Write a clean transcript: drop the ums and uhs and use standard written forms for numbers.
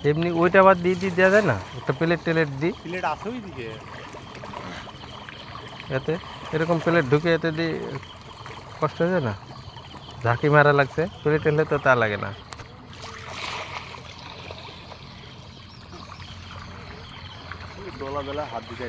এমনি ওইটা আবার দিয়ে দেওয়া যায় না, একটা প্লেট দিই প্লেট আছে ওই দিকে। এতে এরকম প্লেট ঢুকে এতে দিয়ে কষ্ট হয়ে যায় না, ঝাঁকি মারা লাগছে, প্লেট হলে তো তা লাগে না। দোলা বেলা হাত দিতে